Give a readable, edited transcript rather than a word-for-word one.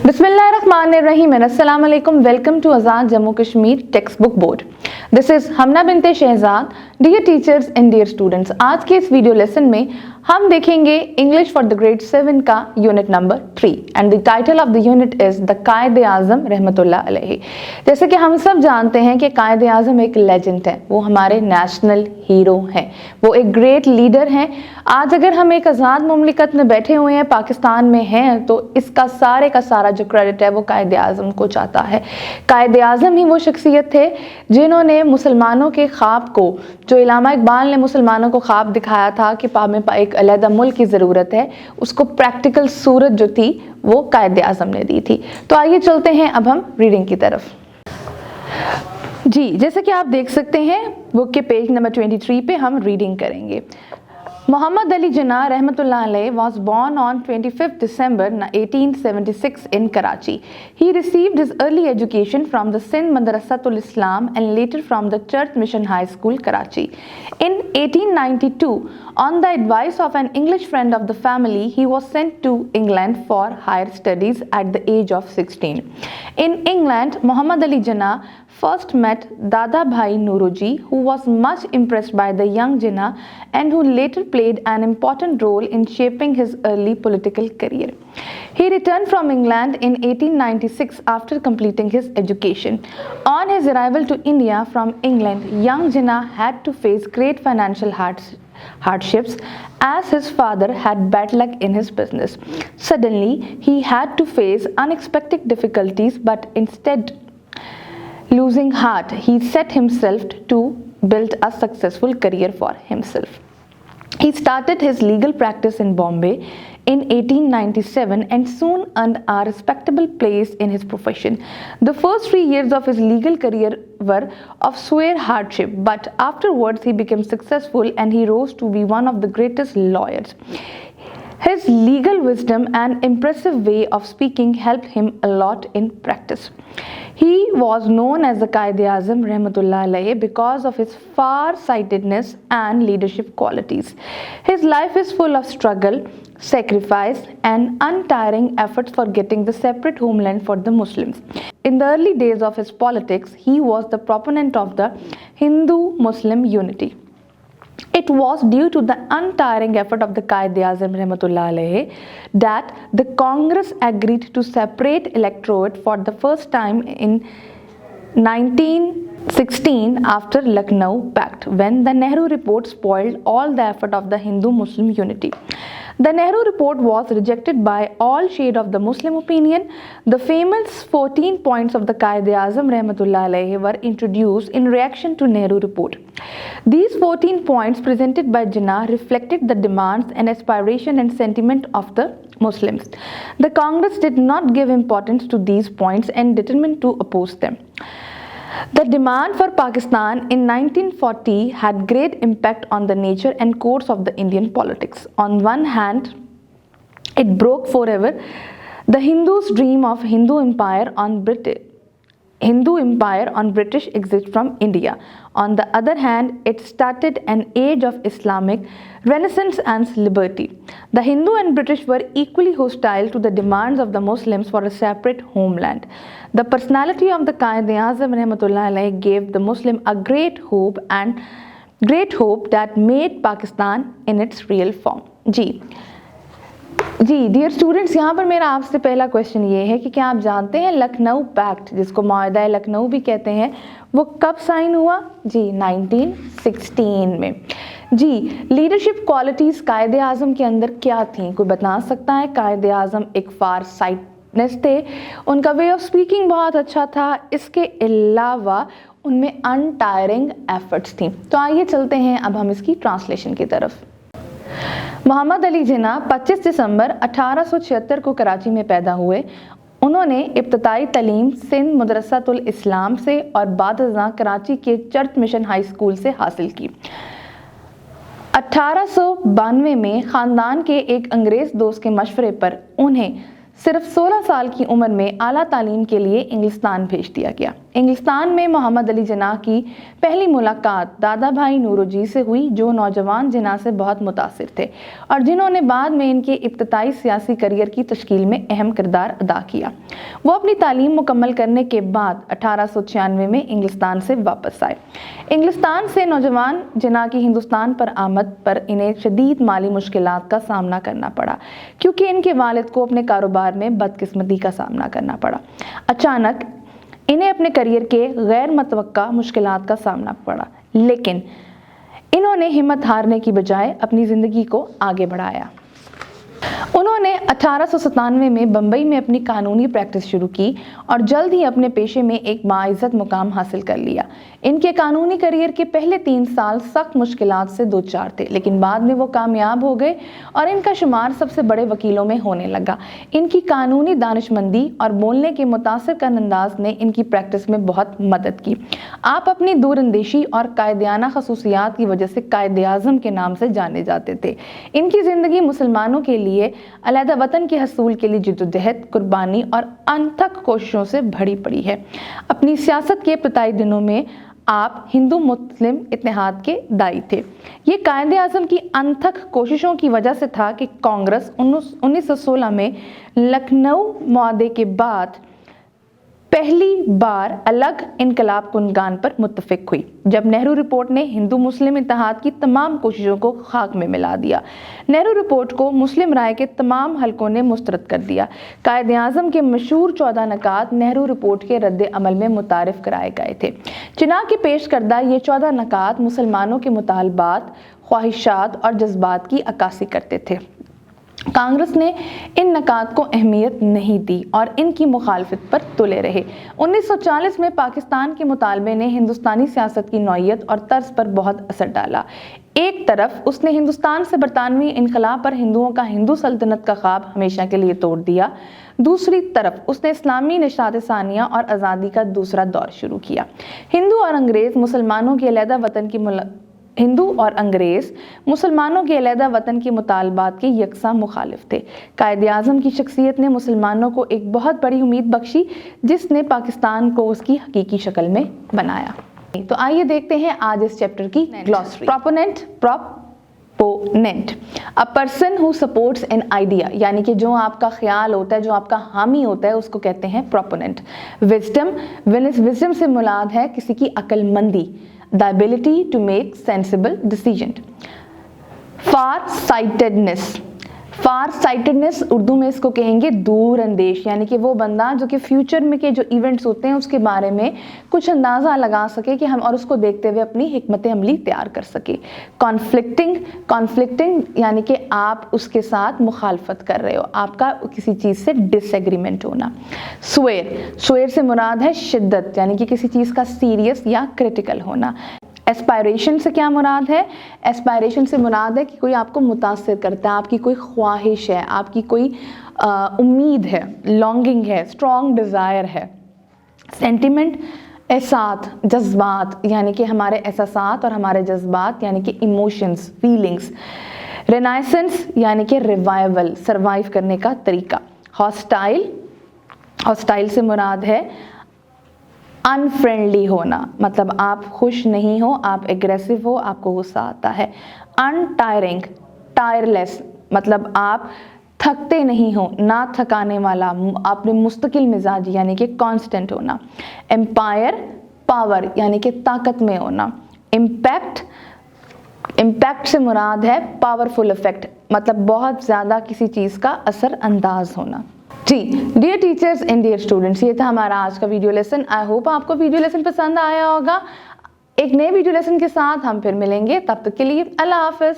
Bismillahirrahmanirrahim and Assalamu alaikum. Welcome to Azad Jammu Kashmir Textbook Board. This is Hamna Binte Shehzad. Dear teachers and dear students, आज के इस video lesson में हम देखेंगे English for the grade 7 का unit number 3 and the title of the unit is the कायदे आजम रहमतुल्लाह अलैहि। जैसे कि हम सब जानते हैं कि कायदे आजम एक लेजेंड है, वो हमारे नेशनल हीरो हैं, वो एक ग्रेट लीडर हैं। आज अगर हम एक आज़ाद मुमलिकत में बैठे हुए हैं, पाकिस्तान में हैं, तो इसका सारे का सारा जो क्रेडिट है वो कायदे आजम को जाता है। कायदे आजम ही वो शख्सियत थे जिन्होंने मुसलमानों के ख्वाब को, जो इलामा इकबाल ने मुसलमानों को ख्वाब दिखाया था कि हमें एक अलहदा मुल्क की ज़रूरत है, उसको प्रैक्टिकल सूरत जो थी वो कायदे आजम ने दी थी। तो आइए चलते हैं अब हम रीडिंग की तरफ। जी, जैसे कि आप देख सकते हैं बुक के पेज नंबर 23 पे हम रीडिंग करेंगे। Muhammad Ali Jinnah Rahmatullah Alayhi was born on 25th December 1876 in Karachi. He received his early education from the Sindh Madrasatul Islam and later from the Church Mission High School, Karachi. In 1892, on the advice of an English friend of the family, he was sent to England for higher studies at the age of 16. In England, Muhammad Ali Jinnah first met Dada Bhai Nauroji, who was much impressed by the young Jinnah and who later played an important role in shaping his early political career. He returned from England in 1896 after completing his education. On his arrival to India from England, young Jinnah had to face great financial hardships as his father had bad luck in his business. Suddenly, he had to face unexpected difficulties, but instead losing heart, he set himself to build a successful career for himself. He started his legal practice in Bombay in 1897 and soon earned a respectable place in his profession. The first 3 years of his legal career were of severe hardship, but afterwards he became successful and he rose to be one of the greatest lawyers. His legal wisdom and impressive way of speaking helped him a lot in practice. He was known as the Qaid-e Azam Rahmatullah Alayhi because of his far-sightedness and leadership qualities. His life is full of struggle, sacrifice, and untiring efforts for getting the separate homeland for the Muslims. In the early days of his politics, he was the proponent of the Hindu-Muslim unity. It was due to the untiring effort of the Qaid-e Azam Rahmatullah Alayhi that the Congress agreed to separate electorate for the first time in 1916 after Lucknow Pact, when the Nehru Report spoiled all the effort of the Hindu-Muslim unity. The Nehru Report was rejected by all shade of the Muslim opinion. The famous 14 points of the Qaid-e Azam Rahmatullah Alayhi were introduced in reaction to Nehru Report. These 14 points presented by Jinnah reflected the demands and aspiration and sentiment of the Muslims. The Congress did not give importance to these points and determined to oppose them. The demand for Pakistan in 1940 had great impact on the nature and course of the Indian politics. On one hand, it broke forever the Hindus' dream of Hindu Empire on British exit from India. On the other hand, it started an age of Islamic renaissance and liberty. The Hindu and British were equally hostile to the demands of the Muslims for a separate homeland. The personality of the Qaid-e Azam Rahmatullah Alayhi gave the Muslim a great hope that made Pakistan in its real form. जी dear students, यहाँ पर मेरा आपसे पहला question ये है कि क्या आप जानते हैं लखनऊ पैक्ट, जिसको माहिदा लखनऊ भी कहते हैं, वो कब साइन हुआ? जी 1916 में। जी, लीडरशिप क्वालिटीज़ कायदे आज़म के अंदर क्या थी, कोई बता सकता है? कायदे आज़म एक फार साइटनेस थे, उनका वे ऑफ स्पीकिंग बहुत अच्छा था, इसके अलावा उनमें अनटायरिंग एफर्ट्स थी। तो आइए चलते हैं अब हम इसकी ट्रांसलेशन की तरफ। मोहम्मद अली जिन्ना 25 दिसंबर 1876 को कराची में पैदा हुए। उन्होंने इब्तदाई तालीम सिंध मदरसातुल इस्लाम से और बाद-अज़ां कराची के चर्च मिशन हाई स्कूल से हासिल की। 1892 में ख़ानदान के एक अंग्रेज़ दोस्त के मशवरे पर उन्हें सिर्फ 16 साल की उम्र में आला तालीम के लिए इंग्लिस्तान भेज दिया गया। इंग्लिस्तान में मोहम्मद अली जिन्ना की पहली मुलाकात दादा भाई नूरोजी से हुई, जो नौजवान जिन्ना से बहुत मुतासिर थे और जिन्होंने बाद में इनके इब्तदाई सियासी करियर की तश्कील में अहम किरदार अदा किया। वो अपनी तालीम मुकम्मल करने के बाद 1896 में इंग्लिस्तान से वापस आए। इंग्लिस्तान से नौजवान जिन्ना की हिंदुस्तान पर आमद पर इन्हें शदीद माली मुश्किलात का सामना करना पड़ा, क्योंकि इनके वालिद को अपने कारोबार में बदकिस्मती का सामना करना पड़ा। अचानक इन्हें अपने करियर के गैर मुतवक्का मुश्किलात का सामना पड़ा, लेकिन इन्होंने हिम्मत हारने की बजाय अपनी ज़िंदगी को आगे बढ़ाया। उन्होंने 1897 में बम्बई में अपनी कानूनी प्रैक्टिस शुरू की और जल्द ही अपने पेशे में एक बाइज़्ज़त मुकाम हासिल कर लिया। इनके कानूनी करियर के पहले 3 साल सख्त मुश्किलात से दो चार थे, लेकिन बाद में वो कामयाब हो गए और इनका शुमार सबसे बड़े वकीलों में होने लगा। इनकी कानूनी दानिशमंदी और बोलने के मुतासिर कन अंदाज ने इनकी प्रैक्टिस में बहुत मदद की। आप अपनी दूरअंदेशी और कायदियाना खसूसियात की वजह से कायद-ए-आज़म के नाम से जाने जाते थे। इनकी ज़िंदगी मुसलमानों के लिए अलहदा वतन के हसूल के लिए जिद्दोजहद, कुर्बानी और अनथक कोशिशों से भरी पड़ी है। अपनी सियासत के इब्तिदाई दिनों में आप हिंदू मुस्लिम इत्तेहाद के दाई थे। ये कायद-ए-आज़म की अनथक कोशिशों की वजह से था कि कांग्रेस 1916 में लखनऊ मुआहदे के बाद पहली बार अलग इनकलाब कुनगान पर मुत्तफिक हुई, जब नेहरू रिपोर्ट ने हिंदू मुस्लिम इत्तेहाद की तमाम कोशिशों को खाक में मिला दिया। नेहरू रिपोर्ट को मुस्लिम राय के तमाम हलकों ने मुस्तरद कर दिया। कायद-ए-आज़म के मशहूर 14 नकात नेहरू रिपोर्ट के रद्द अमल में मुतारिफ कराए गए थे। जिन्ना के पेश करदा ये 14 नकात मुसलमानों के मुतालबात, ख्वाहिशात और जज्बात की अक्कासी करते थे। कांग्रेस ने इन नकात को अहमियत नहीं दी और इनकी मुखालफत पर तुले रहे। 1940 में पाकिस्तान के मुतालबे ने हिंदुस्तानी सियासत की नौइयत और तर्ज पर बहुत असर डाला। एक तरफ उसने हिंदुस्तान से बरतानवी इनकलाब पर हिंदुओं का हिंदू सल्तनत का ख्वाब हमेशा के लिए तोड़ दिया। दूसरी तरफ उसने इस्लामी निशात सानिया और आज़ादी का दूसरा दौर शुरू किया। हिंदू और अंग्रेज़ मुसलमानों के अलहदा वतन के मुतालबात के यकसा मुखालिफ थे। कायद-ए-आज़म की शख्सियत ने मुसलमानों को एक बहुत बड़ी उम्मीद बख्शी, जिसने पाकिस्तान को उसकी हकीकी शक्ल में बनाया। तो आइए देखते हैं आज इस चैप्टर की glossary. Proponent, a person who supports an idea, यानी कि जो आपका ख्याल होता है, जो आपका हामी होता है, उसको कहते हैं प्रोपोनेंट। विजडम से मुराद है किसी की अक्लमंदी, the ability to make sensible decision। फार-साइटेडनेस Urdu में इसको कहेंगे दूर अंदेश, यानी कि वो बंदा जो कि फ्यूचर में के जो इवेंट्स होते हैं उसके बारे में कुछ अंदाज़ा लगा सके कि हम और उसको देखते हुए अपनी हिकमत अमली तैयार कर सके। कॉन्फ्लिक्टिंग यानी कि आप उसके साथ मुखालफत कर रहे हो, आपका किसी चीज़ से डिसएग्रीमेंट होना। स्वेर से मुराद है शिद्दत, यानी कि किसी चीज़ का सीरियस या क्रिटिकल होना। एस्पायरेशन से क्या मुराद है? एस्पायरेशन से मुराद है कि कोई आपको मुतासिर करता है, आपकी कोई ख्वाहिश है, आपकी कोई उम्मीद है, लॉन्गिंग है, स्ट्रॉन्ग डिज़ायर है। सेंटिमेंट, एहसास, जज्बात, यानी कि हमारे एहसासात और हमारे जज्बात, यानी कि इमोशंस, फीलिंग्स। रेनाइसेंस यानी कि रिवाइवल, सर्वाइव करने का तरीका। हॉस्टाइल से मुराद है अनफ्रेंडली होना, मतलब आप खुश नहीं हो, आप एग्रेसिव हो, आपको गुस्सा आता है। अनटायरिंग, टायरलेस, मतलब आप थकते नहीं हो, ना थकाने वाला, आपने मुस्तकिल मिजाज यानी कि कांस्टेंट होना। एम्पायर, पावर यानी कि ताकत में होना। इम्पैक्ट से मुराद है पावरफुल इफेक्ट, मतलब बहुत ज़्यादा किसी चीज़ का असर अंदाज होना। जी dear teachers and dear students, ये था हमारा आज का वीडियो लेसन। आई होप आपको वीडियो लेसन पसंद आया होगा। एक नए वीडियो लेसन के साथ हम फिर मिलेंगे, तब तक के लिए अल्लाह हाफ़िज़।